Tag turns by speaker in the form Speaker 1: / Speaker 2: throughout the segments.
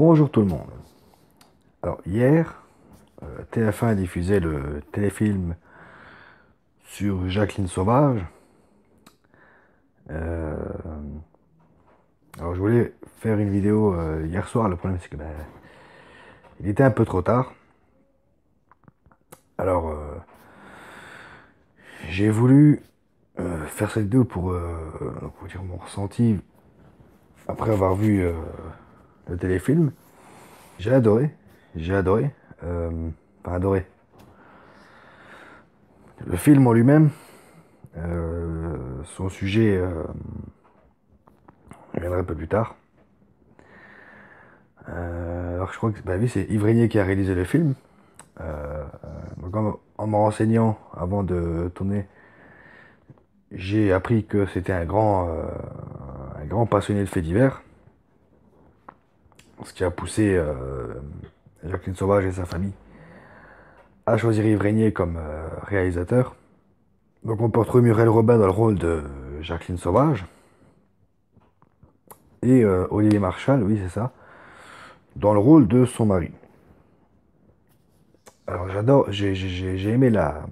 Speaker 1: Bonjour tout le monde. Alors hier, TF1 a diffusé le téléfilm sur Jacqueline Sauvage. Euh, alors je voulais faire une vidéo hier soir. Le problème c'est que il était un peu trop tard. Alors j'ai voulu faire cette vidéo pour dire mon ressenti après avoir vu le téléfilm. J'ai adoré, j'ai adoré, enfin adoré. Le film en lui-même, son sujet, je reviendrai un peu plus tard. Alors je crois que oui, c'est Yves Régnier qui a réalisé le film. Donc en me renseignant avant de tourner, j'ai appris que c'était un grand passionné de faits divers. Ce qui a poussé Jacqueline Sauvage et sa famille à choisir Yves Régnier comme réalisateur. Donc on peut retrouver Muriel Robin dans le rôle de Jacqueline Sauvage. Et Olivier Marchal, oui c'est ça, dans le rôle de son mari. Alors j'ai aimé la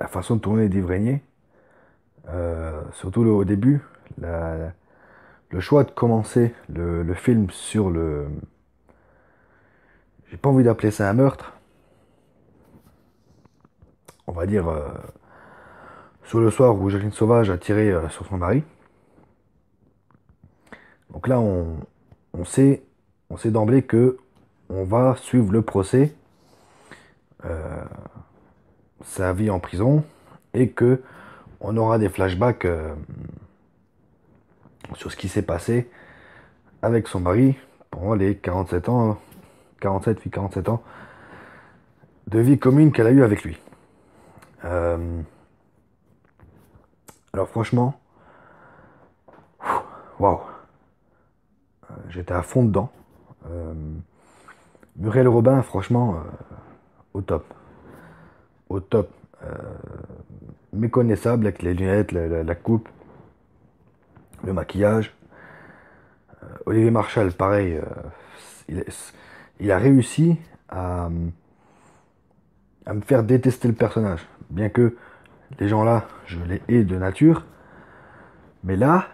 Speaker 1: façon de tourner d'Yves Régnier. Surtout au début, le choix de commencer le film sur le... J'ai pas envie d'appeler ça un meurtre. On va dire sur le soir où Jacqueline Sauvage a tiré sur son mari. Donc là, on sait d'emblée que on va suivre le procès, sa vie en prison, et que on aura des flashbacks sur ce qui s'est passé avec son mari pendant les 47 ans, 47 puis 47 ans de vie commune qu'elle a eu avec lui. Alors franchement, waouh, j'étais à fond dedans. Euh, Muriel Robin, franchement, au top. Au top. Méconnaissable avec les lunettes, la coupe, le maquillage. Olivier Marchal, pareil, il, il a réussi à me faire détester le personnage. Bien que les gens là, je les hais de nature. Mais là,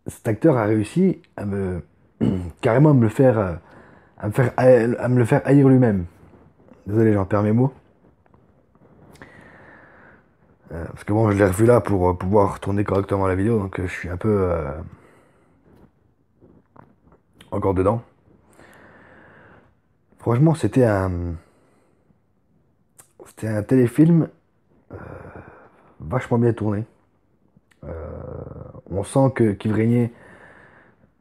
Speaker 1: cet acteur a réussi à me carrément me le faire, à me le faire haïr lui-même. Désolé, j'en perds mes mots. Parce que bon, je l'ai revu là pour pouvoir tourner correctement la vidéo, donc je suis un peu encore dedans. Franchement, c'était un téléfilm vachement bien tourné. On sent que qu'Yves Régnier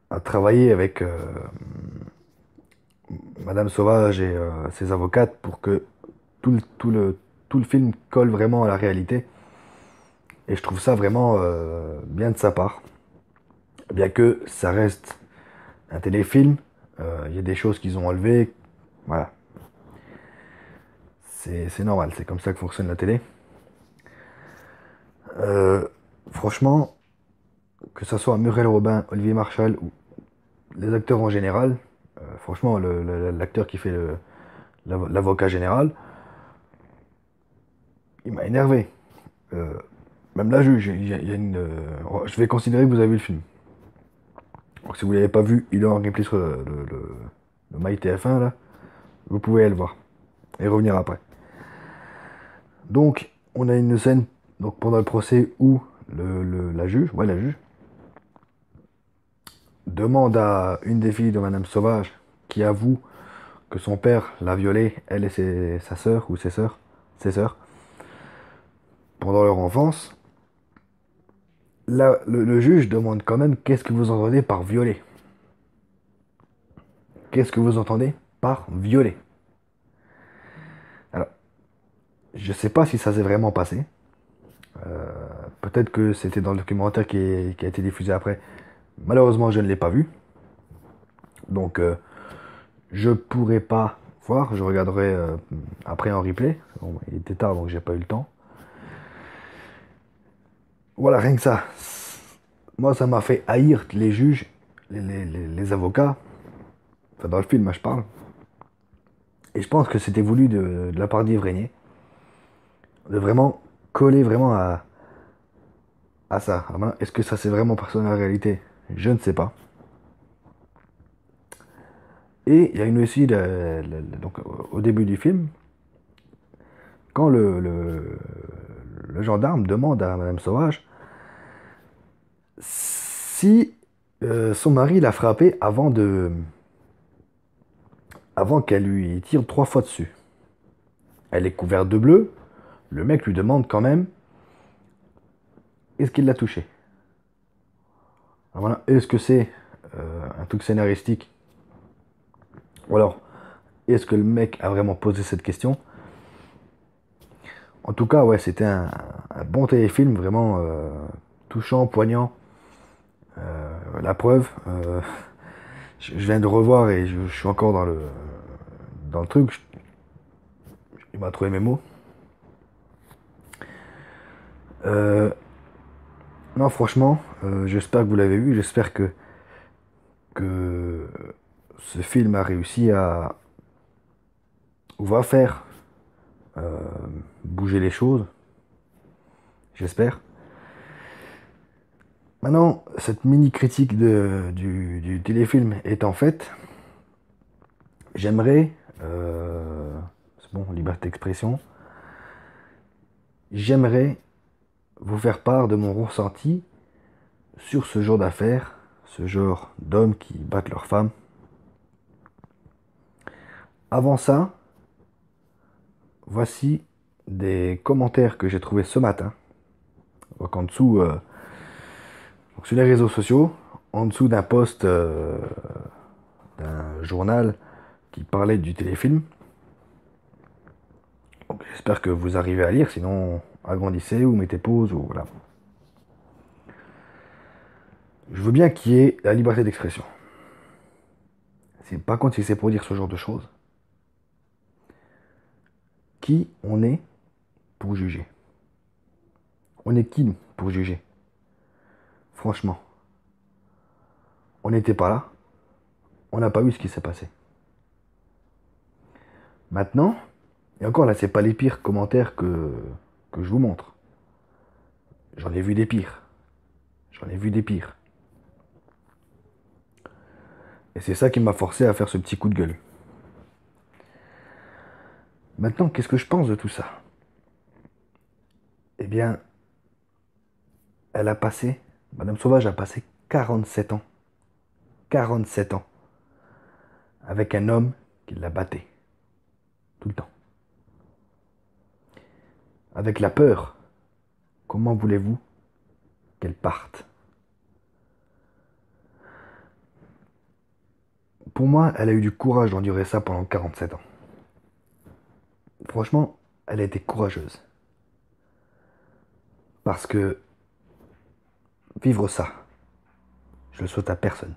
Speaker 1: a travaillé avec Madame Sauvage et ses avocates pour que tout le film colle vraiment à la réalité. Et je trouve ça vraiment bien de sa part. Bien que ça reste un téléfilm, il y a des choses qu'ils ont enlevées. Voilà. C'est normal, c'est comme ça que fonctionne la télé. Euh, Franchement, que ce soit Muriel Robin, Olivier Marchal ou les acteurs en général, franchement, l'acteur qui fait l'avocat général, il m'a énervé. Euh, Même la juge, il y a une, je vais considérer que vous avez vu le film. Donc si vous l'avez pas vu, il est en replay sur le MyTF1 là. Vous pouvez aller le voir et revenir après. Donc on a une scène donc pendant le procès où la juge, ouais la juge, demande à une des filles de Madame Sauvage qui avoue que son père l'a violée, elle et sa sœur ou ses sœurs, pendant leur enfance. Là, le juge demande quand même qu'est-ce que vous entendez par violer. Qu'est-ce que vous entendez par violer? Alors, je sais pas si ça s'est vraiment passé. Peut-être que c'était dans le documentaire qui a été diffusé après. Malheureusement, je ne l'ai pas vu. Donc, je pourrais pas voir. Je regarderai après en replay. Bon, il était tard, donc j'ai pas eu le temps. Voilà, rien que ça. moi, ça m'a fait haïr les juges, les avocats. Enfin, dans le film, hein, je parle. Et je pense que c'était voulu de la part d'Yves Régnier, de vraiment coller vraiment à ça. Alors maintenant, est-ce que ça c'est vraiment passé dans la réalité? Je ne sais pas. Et il y a une aussi, donc, au début du film, quand le gendarme demande à Madame Sauvage si son mari l'a frappée avant qu'elle lui tire 3 fois dessus. Elle est couverte de bleu. Le mec lui demande quand même est-ce qu'il l'a touchée. Alors voilà, est-ce que c'est un truc scénaristique ou alors est-ce que le mec a vraiment posé cette question? En tout cas, ouais, c'était un bon téléfilm, vraiment touchant, poignant. La preuve, je viens de revoir et je suis encore dans le truc. Il m'a trouvé mes mots. Euh, non, franchement, j'espère que vous l'avez vu. J'espère que ce film a réussi à ou va faire euh, bouger les choses. J'espère. Maintenant, cette mini critique du téléfilm étant faite, j'aimerais, c'est bon, liberté d'expression, j'aimerais vous faire part de mon ressenti sur ce genre d'affaires, ce genre d'hommes qui battent leurs femmes. Avant ça, voici des commentaires que j'ai trouvés ce matin. Donc en dessous, donc sur les réseaux sociaux, en dessous d'un post d'un journal qui parlait du téléfilm. Donc, j'espère que vous arrivez à lire, sinon agrandissez ou mettez pause ou voilà. Je veux bien qu'il y ait la liberté d'expression. Par contre, si c'est pour dire ce genre de choses, qui on est pour juger? On est qui nous pour juger? Franchement, on n'était pas là, on n'a pas vu ce qui s'est passé. Maintenant, et encore là, c'est pas les pires commentaires que je vous montre. J'en ai vu des pires. J'en ai vu des pires. Et c'est ça qui m'a forcé à faire ce petit coup de gueule. Maintenant, qu'est-ce que je pense de tout ça? Eh bien, elle a passé, Madame Sauvage a passé 47 ans. 47 ans. Avec un homme qui la battait. Tout le temps. Avec la peur. Comment voulez-vous qu'elle parte? Pour moi, elle a eu du courage d'endurer ça pendant 47 ans. Franchement, elle a été courageuse. Parce que vivre ça, je le souhaite à personne.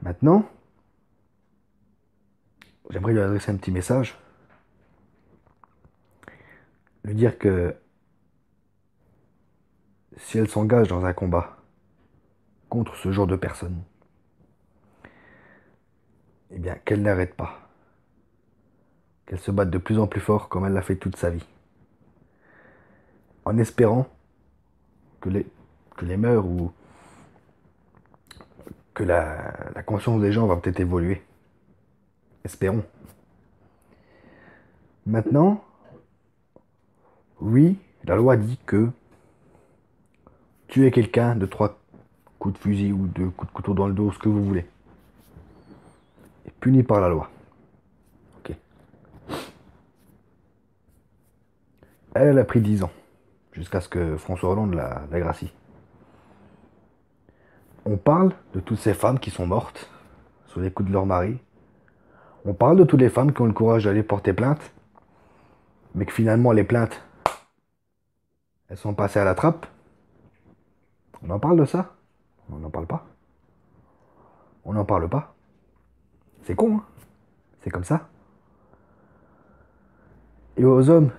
Speaker 1: Maintenant, j'aimerais lui adresser un petit message. Lui dire que si elle s'engage dans un combat contre ce genre de personnes, eh bien, qu'elle n'arrête pas. Qu'elle se batte de plus en plus fort comme elle l'a fait toute sa vie. En espérant que les mœurs ou que la conscience des gens va peut-être évoluer. Espérons. Maintenant, oui, la loi dit que tuer quelqu'un de 3 coups de fusil ou 2 coups de couteau dans le dos, ce que vous voulez, est puni par la loi. Ok. Elle a pris 10 ans, jusqu'à ce que François Hollande la gracie. On parle de toutes ces femmes qui sont mortes sous les coups de leur mari. On parle de toutes les femmes qui ont le courage d'aller porter plainte, mais que finalement les plaintes, elles sont passées à la trappe. On en parle de ça? On n'en parle pas. On n'en parle pas. C'est con, hein? C'est comme ça. Et aux hommes,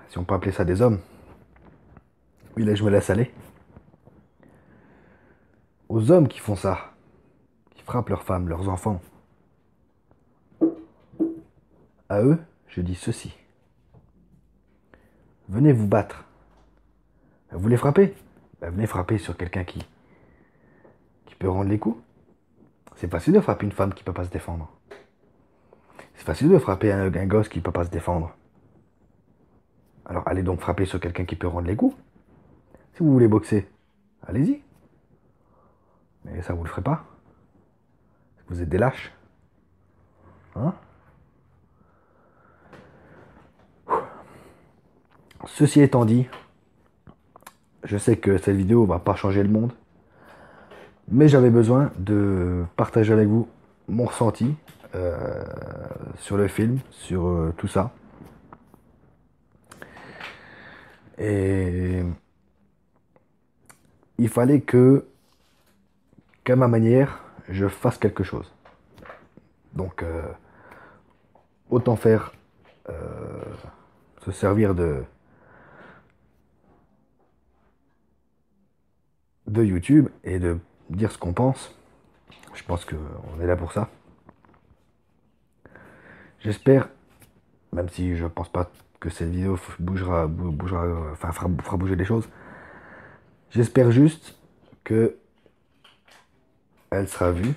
Speaker 1: si on peut appeler ça des hommes, oui là je me laisse aller. aux hommes qui font ça, qui frappent leurs femmes, leurs enfants, à eux, je dis ceci. Venez vous battre. Vous voulez frapper? Ben, venez frapper sur quelqu'un qui peut rendre les coups. C'est facile de frapper une femme qui ne peut pas se défendre. C'est facile de frapper un gosse qui ne peut pas se défendre. Alors allez donc frapper sur quelqu'un qui peut rendre les coups. Si vous voulez boxer, allez-y. Mais ça, vous le ferez pas. Vous êtes des lâches. Hein? Ceci étant dit, je sais que cette vidéo va pas changer le monde, mais j'avais besoin de partager avec vous mon ressenti sur le film, sur tout ça. Et il fallait qu'à ma manière, je fasse quelque chose. Donc, autant faire, se servir de YouTube et de dire ce qu'on pense. Je pense qu'on est là pour ça. J'espère, même si je pense pas que cette vidéo fera bouger les choses, j'espère juste que elle sera vue.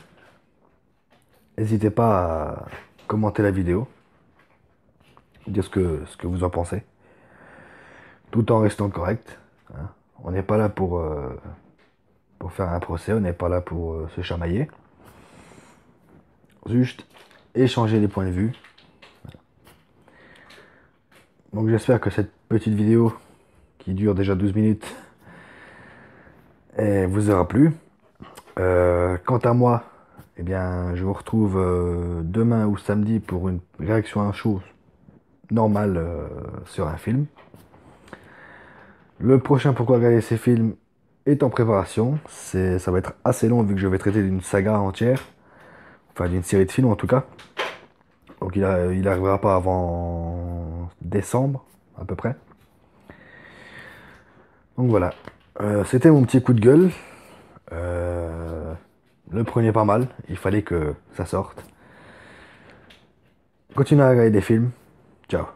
Speaker 1: N'hésitez pas à commenter la vidéo, dire ce que vous en pensez, tout en restant correct. Hein. On n'est pas là pour faire un procès, on n'est pas là pour se chamailler. Juste échanger les points de vue. Donc j'espère que cette petite vidéo, qui dure déjà 12 minutes, vous aura plu. Quant à moi, eh bien, je vous retrouve demain ou samedi pour une réaction à un show normale sur un film. Le prochain Pourquoi regarder ces films est en préparation. Ça va être assez long vu que je vais traiter d'une saga entière. Enfin, d'une série de films en tout cas. Donc il arrivera pas avant décembre, à peu près. Donc voilà. C'était mon petit coup de gueule. Le premier pas mal. Il fallait que ça sorte. Continuez à regarder des films. Ciao.